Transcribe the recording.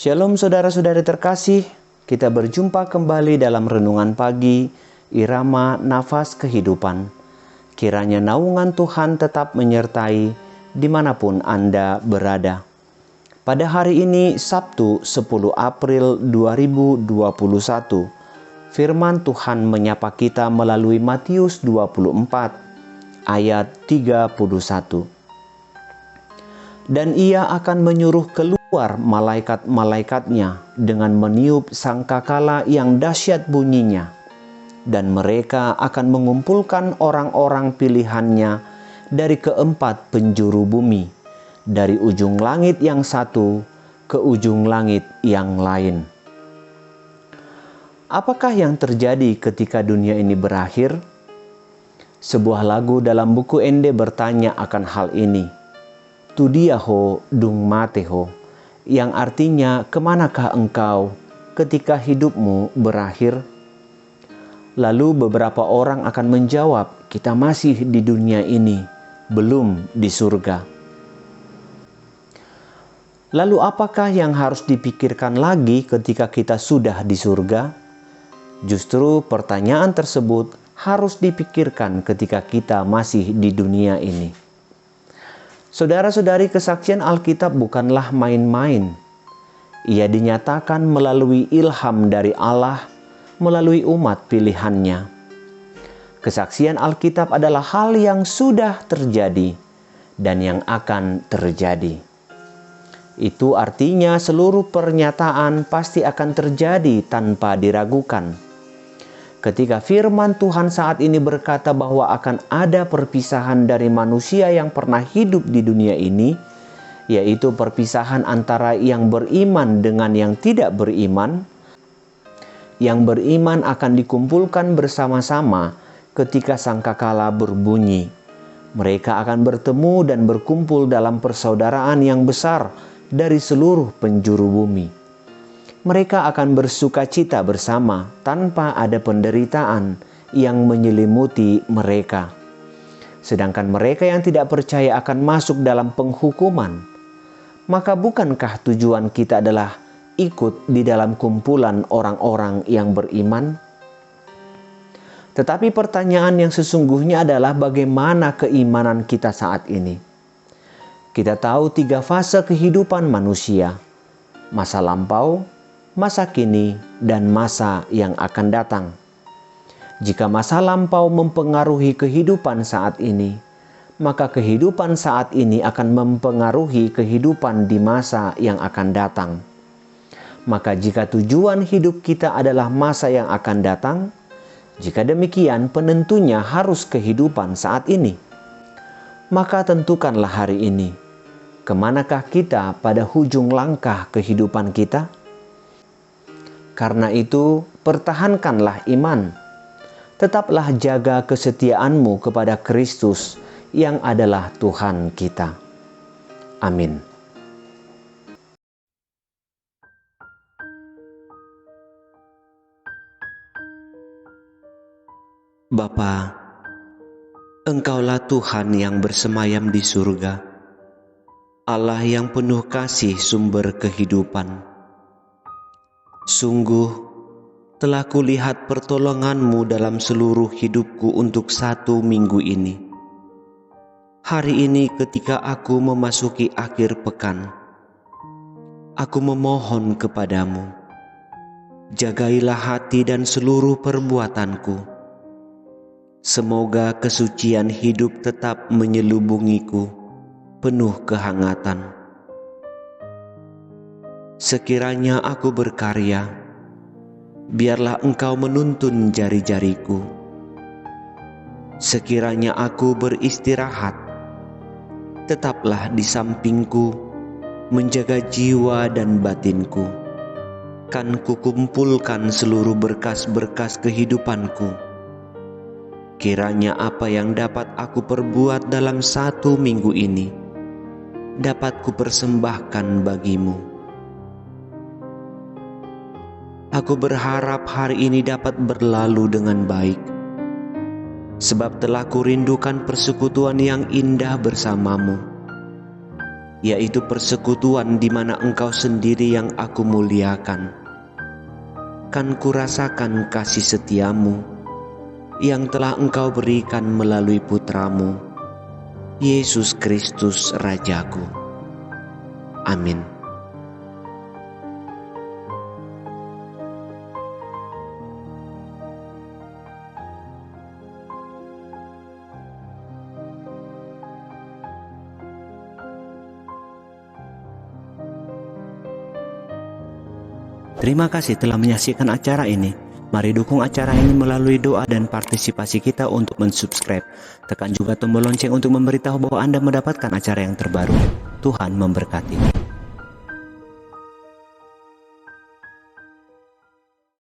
Shalom saudara-saudari terkasih, kita berjumpa kembali dalam renungan pagi, Irama Nafas Kehidupan. Kiranya naungan Tuhan tetap menyertai dimanapun Anda berada. Pada hari ini, Sabtu 10 April 2021, firman Tuhan menyapa kita melalui Matius 24, ayat 31. Dan ia akan menyuruh keluar malaikat-malaikatnya dengan meniup sangkakala yang dahsyat bunyinya. Dan mereka akan mengumpulkan orang-orang pilihannya dari keempat penjuru bumi, dari ujung langit yang satu ke ujung langit yang lain. Apakah yang terjadi ketika dunia ini berakhir? Sebuah lagu dalam buku Ende bertanya akan hal ini. Tudiaho dung mateho, yang artinya kemanakah engkau ketika hidupmu berakhir? Lalu beberapa orang akan menjawab, kita masih di dunia ini, belum di surga. Lalu apakah yang harus dipikirkan lagi ketika kita sudah di surga? Justru pertanyaan tersebut harus dipikirkan ketika kita masih di dunia ini. Saudara-saudari, kesaksian Alkitab bukanlah main-main. Ia dinyatakan melalui ilham dari Allah, melalui umat pilihannya. Kesaksian Alkitab adalah hal yang sudah terjadi dan yang akan terjadi. Itu artinya seluruh pernyataan pasti akan terjadi tanpa diragukan. Ketika firman Tuhan saat ini berkata bahwa akan ada perpisahan dari manusia yang pernah hidup di dunia ini, yaitu perpisahan antara yang beriman dengan yang tidak beriman. Yang beriman akan dikumpulkan bersama-sama ketika sangkakala berbunyi. Mereka akan bertemu dan berkumpul dalam persaudaraan yang besar dari seluruh penjuru bumi. Mereka akan bersukacita bersama tanpa ada penderitaan yang menyelimuti mereka. Sedangkan mereka yang tidak percaya akan masuk dalam penghukuman. Maka bukankah tujuan kita adalah ikut di dalam kumpulan orang-orang yang beriman? Tetapi pertanyaan yang sesungguhnya adalah bagaimana keimanan kita saat ini? Kita tahu 3 fase kehidupan manusia. Masa lampau, masa kini, dan masa yang akan datang. Jika masa lampau mempengaruhi kehidupan saat ini, maka kehidupan saat ini akan mempengaruhi kehidupan di masa yang akan datang. Maka jika tujuan hidup kita adalah masa yang akan datang, jika demikian penentunya harus kehidupan saat ini. Maka tentukanlah hari ini, kemanakah kita pada ujung langkah kehidupan kita? Karena itu, pertahankanlah iman. Tetaplah jaga kesetiaanmu kepada Kristus yang adalah Tuhan kita. Amin. Bapa, Engkaulah Tuhan yang bersemayam di surga, Allah yang penuh kasih sumber kehidupan. Sungguh, telah kulihat pertolongan-Mu dalam seluruh hidupku untuk 1 minggu ini. Hari ini ketika aku memasuki akhir pekan, aku memohon kepadamu, jagailah hati dan seluruh perbuatanku. Semoga kesucian hidup tetap menyelubungiku, penuh kehangatan. Sekiranya aku berkarya, biarlah Engkau menuntun jari-jariku. Sekiranya aku beristirahat, tetaplah di sampingku, menjaga jiwa dan batinku. Kan kukumpulkan seluruh berkas-berkas kehidupanku. Kiranya apa yang dapat aku perbuat dalam 1 minggu ini, dapat kupersembahkan bagimu. Aku berharap hari ini dapat berlalu dengan baik, sebab telah kurindukan persekutuan yang indah bersamamu. yaitu persekutuan di mana Engkau sendiri yang aku muliakan. Kan kurasakan kasih setiamu yang telah Engkau berikan melalui putramu, Yesus Kristus Rajaku. Amin. Terima kasih telah menyaksikan acara ini. Mari dukung acara ini melalui doa dan partisipasi kita untuk mensubscribe. Tekan juga tombol lonceng untuk memberitahu bahwa Anda mendapatkan acara yang terbaru. Tuhan memberkati.